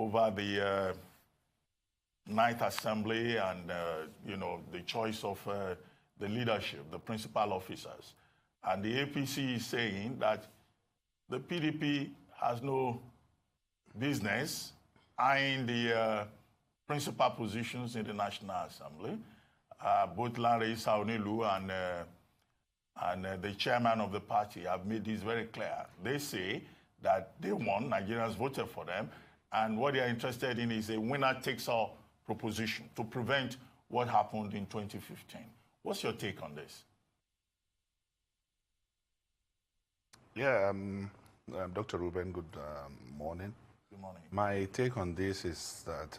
over the Ninth Assembly and, the choice of the leadership, the principal officers. And the APC is saying that the PDP has no business eyeing the principal positions in the National Assembly. Both Lanre Saunilu and the chairman of the party have made this very clear. They say that they won, Nigerians voted for them, and what they are interested in is a winner-takes-all proposition to prevent what happened in 2015. What's your take on this? Yeah, Dr. Ruben, good morning. Good morning. My take on this is that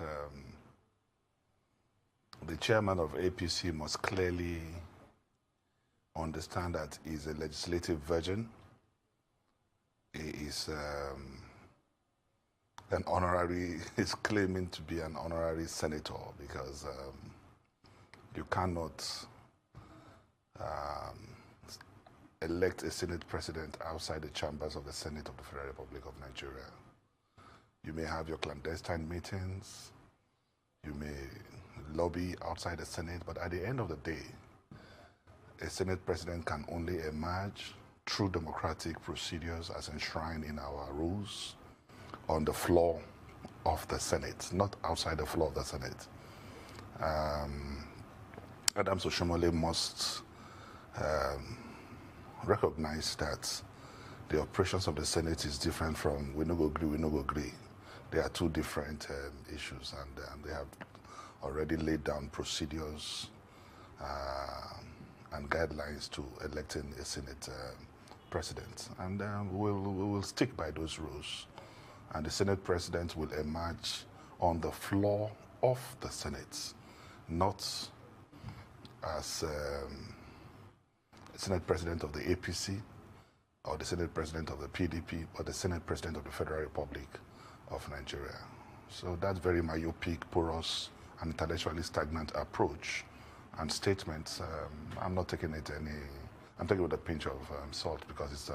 the chairman of APC must clearly understand that he's a legislative virgin. He is an honorary, he's claiming to be an honorary senator because you cannot elect a Senate president outside the chambers of the Senate of the Federal Republic of Nigeria. You may have your clandestine meetings, you may lobby outside the Senate, but at the end of the day, a Senate president can only emerge through democratic procedures as enshrined in our rules on the floor of the Senate, not outside the floor of the Senate. Adams Oshiomhole must recognize that the operations of the Senate is different from we no go agree, we no go agree. They are two different issues, and they have already laid down procedures and guidelines to electing a Senate president. And we will stick by those rules. And the Senate president will emerge on the floor of the Senate, not as Senate president of the APC or the Senate president of the PDP, but the Senate president of the Federal Republic of Nigeria. So that's very myopic, porous, and intellectually stagnant approach and statements. I'm not taking it I'm taking it with a pinch of salt because it's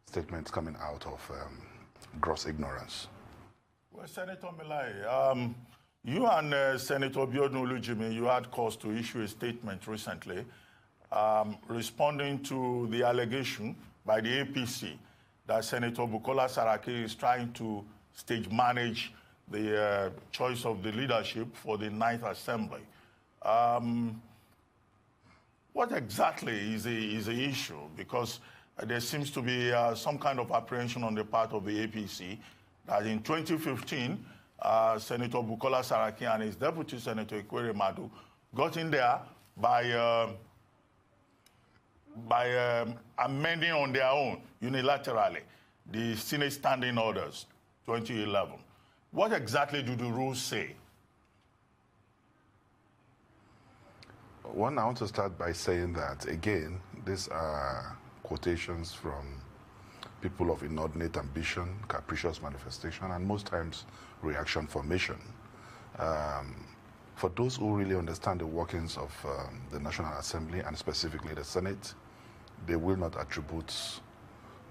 statements coming out of gross ignorance. Well, Senator Milai, you and Senator Biodun Olujimi, you had cause to issue a statement recently responding to the allegation by the APC that Senator Bukola Saraki is trying to stage manage the choice of the leadership for the Ninth Assembly. What exactly is the issue? Because there seems to be some kind of apprehension on the part of the APC that in 2015, Senator Bukola Saraki and his deputy Senator Ikwere Madu got in there by amending on their own unilaterally the Senate Standing Orders 2011. What exactly do the rules say? One, I want to start by saying that, again, these are quotations from people of inordinate ambition, capricious manifestation, and most times reaction formation. For those who really understand the workings of the National Assembly, and specifically the Senate, they will not attribute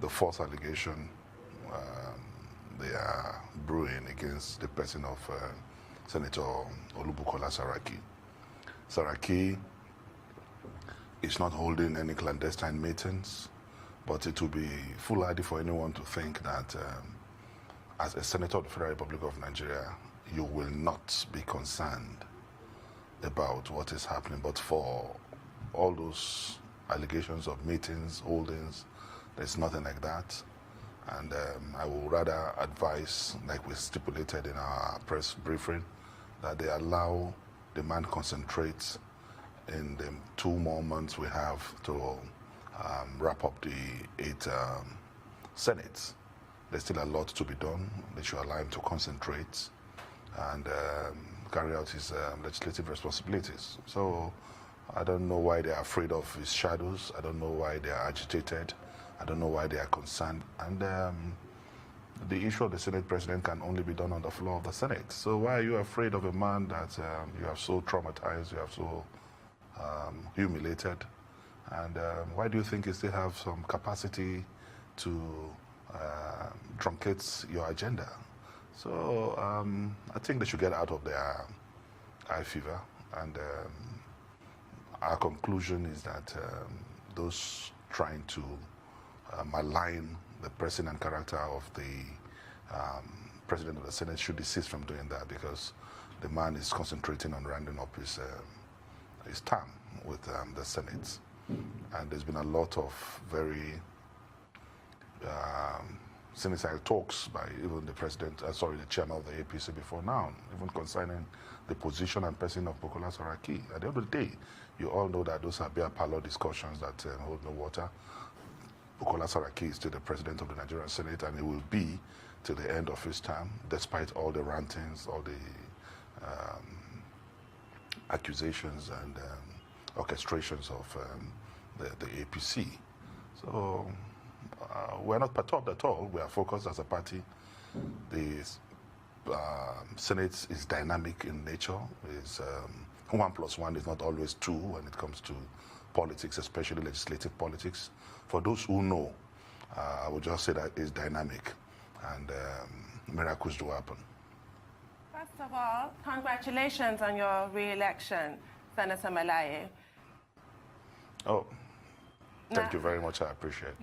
the false allegation they are brewing against the person of Senator Olubukola Saraki. Saraki is not holding any clandestine meetings, but it will be foolhardy for anyone to think that as a senator of the Federal Republic of Nigeria, you will not be concerned about what is happening. But for all those allegations of meetings, holdings, there's nothing like that. And I will rather advise, like we stipulated in our press briefing, that they allow the man concentrate in the 2 more months we have to wrap up the 8 Senates. There's still a lot to be done. They should allow him to concentrate and carry out his legislative responsibilities. So I don't know why they are afraid of his shadows. I don't know why they are agitated. I don't know why they are concerned. And the issue of the Senate president can only be done on the floor of the Senate. So why are you afraid of a man that you have so traumatized, you have so humiliated? And why do you think you still have some capacity to truncate your agenda? So I think they should get out of their high fever. And our conclusion is that those trying to malign the president character of the president of the Senate should desist from doing that, because the man is concentrating on rounding up his term with the Senate. And there's been a lot of very cynical talks by even the president, the chairman of the APC before now, even concerning the position and person of Bukola Saraki. At the end of the day, you all know that those are beer parlor discussions that hold no water. Bukola Saraki is still the president of the Nigerian Senate, and he will be till the end of his term, despite all the rantings, all the accusations and orchestrations of the APC. So we're not perturbed at all. We are focused as a party. The Senate is dynamic in nature. 1 + 1 is not always 2 when it comes to politics, especially legislative politics. For those who know, I would just say that it's dynamic, and miracles do happen. First of all, congratulations on your re-election, Senator Malaye. Oh, thank you very much. I appreciate it.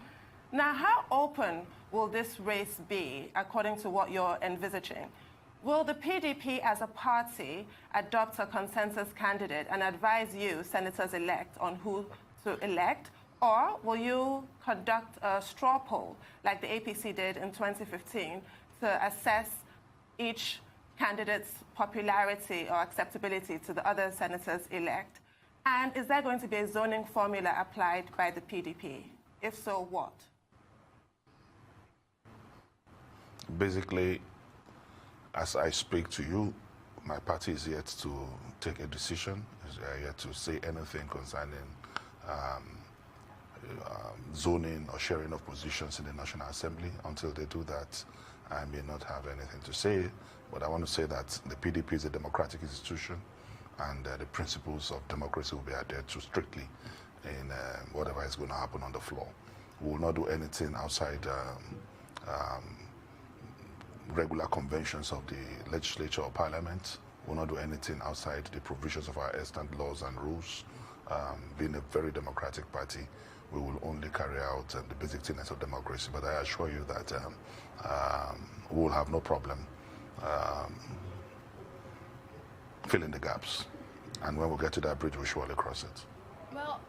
Now, how open will this race be, according to what you're envisaging? Will the PDP as a party adopt a consensus candidate and advise you, senators-elect, on who to elect? Or will you conduct a straw poll, like the APC did in 2015, to assess each candidate's popularity or acceptability to the other senators-elect? And is there going to be a zoning formula applied by the PDP? If so, what? Basically, as I speak to you, my party is yet to take a decision, is yet to say anything concerning zoning or sharing of positions in the National Assembly. Until they do that, I may not have anything to say. But I want to say that the PDP is a democratic institution, and the principles of democracy will be adhered to strictly in whatever is going to happen on the floor. We will not do anything outside regular conventions of the legislature or parliament. We will not do anything outside the provisions of our extant laws and rules. Being a very democratic party, we will only carry out the basic tenets of democracy. But I assure you that we will have no problem filling the gaps. And when we get to that bridge, we'll surely cross it. Well,